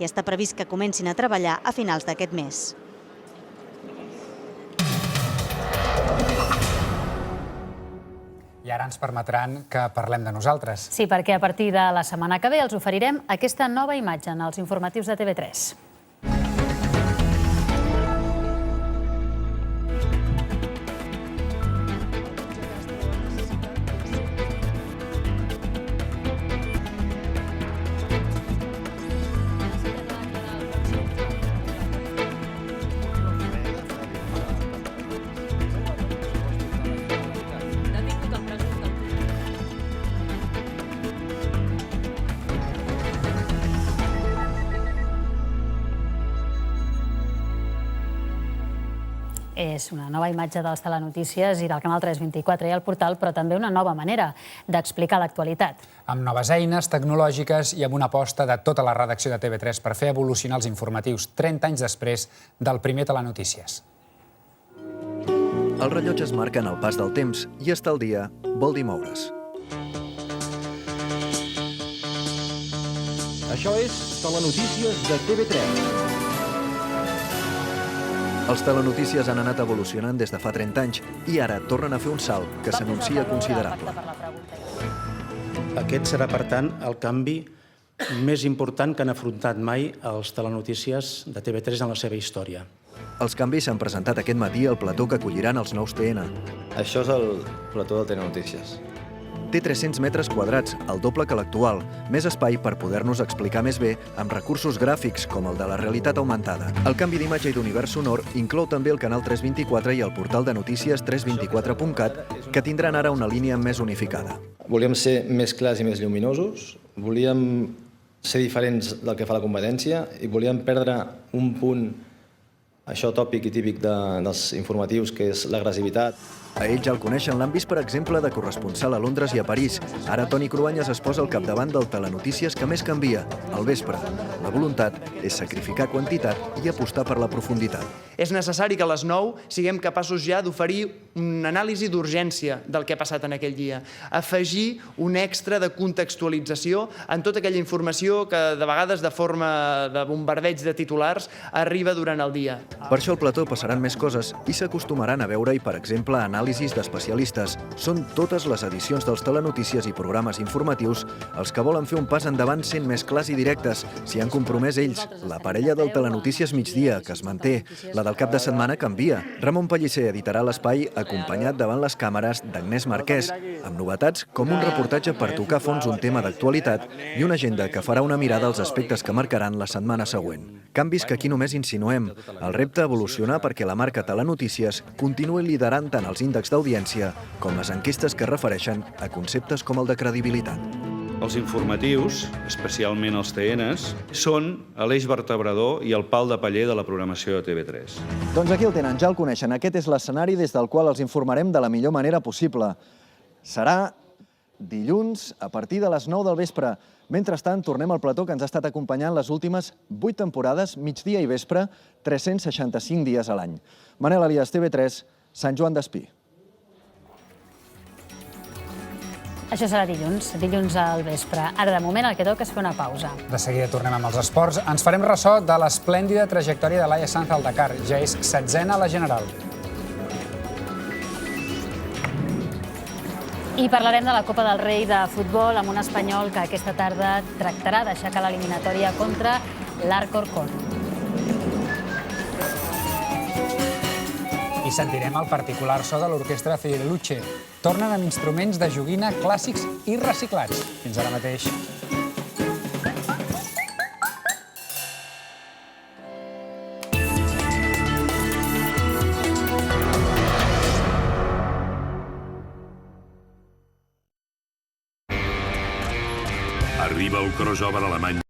i està previst que comencin a treballar a finals d'aquest mes. I ara ens permetran que parlem de nosaltres. Sí, perquè a partir de la setmana que ve els oferirem aquesta nova imatge en els informatius de TV3. És una nova imatge de les telenotícies i del canal 324 i el portal, però també una nova manera d'explicar l'actualitat. Amb noves eines tecnològiques i amb una aposta de tota la redacció de TV3 per fer evolucionar els informatius 30 anys després del primer Telenotícies. Els rellotges marquen el pas del temps i estar al dia vol dir moure's. Això és Telenotícies de TV3. Els telenotícies han anat evolucionant des de fa 30 anys i ara tornen a fer un salt que s'anuncia considerable. Aquest serà, per tant, el canvi més important que han afrontat mai els telenotícies de TV3 en la seva història. Els canvis s'han presentat aquest matí al plató que acolliran els nous TN. Això és el plató de Telenotícies. Té 300 metres quadrats, el doble que l'actual, més espai per poder-nos explicar més bé amb recursos gràfics com el de la realitat augmentada. El canvi d'imatge i d'univers sonor inclou també el canal 324 i el portal de notícies 324.cat, que tindran ara una línia més unificada. Volíem ser més clars i més lluminosos, volíem ser diferents del que fa la competència i volíem perdre un punt, això tòpic i típic dels informatius, que és l'agressivitat. A ell ja el coneixen, l'han vist, per exemple, de corresponsal a Londres i a París. Ara Toni Cruanyes es posa al capdavant del Telenotícies que més canvia, al vespre. La voluntat és sacrificar quantitat i apostar per la profunditat. És necessari que a les 9 siguem capaços ja d'oferir una anàlisi d'urgència del que ha passat en aquell dia. Afegir un extra de contextualització en tota aquella informació que de vegades de forma de bombardeig de titulars arriba durant el dia. Per això al plató passaran més coses i s'acostumaran a veure-hi, per exemple, anàlisis d'especialistes. Són totes les edicions dels telenotícies i programes informatius els que volen fer un pas endavant sent més clars i directes. S'hi han compromès ells. La parella del Telenotícies Migdia, que es manté. La del cap de setmana canvia. Ramon Pellicer editarà l'espai acompanyat davant les càmeres d'Agnès Marquès, amb novetats com un reportatge per tocar a fons un tema d'actualitat i una agenda que farà una mirada als aspectes que marcaran la setmana següent. Canvis que aquí només insinuem. El repte evolucionar perquè la marca Telenotícies continuï liderant tant els índexs d'audiència com les enquestes que es refereixen a conceptes com el de credibilitat. Els informatius, especialment els TNs, són l'eix vertebrador i el pal de paller de la programació de TV3. Doncs aquí el tenen, ja el coneixen. Aquest és l'escenari des del qual els informarem de la millor manera possible. Serà dilluns a partir de les 9 del vespre. Mentrestant, tornem al plató que ens ha estat acompanyant les últimes 8 temporades, migdia i vespre, 365 dies a l'any. Manel Elias, TV3, Sant Joan d'Espí. Això serà dilluns al vespre. Ara, de moment, el que toca és fer una pausa. De seguida tornem amb els esports. Ens farem ressò de l'esplèndida trajectòria de Laia Sanz al Dakar. Ja és 16a a la general. I parlarem de la Copa del Rei de futbol amb un espanyol que aquesta tarda tractarà d'aixecar l'eliminatòria contra l'Alcorcón. I sentirem el particular so de l'orquestra Fierucce. Tornen amb instruments de joguina clàssics i reciclats. Fins ara mateix. Arriba el crossover alemany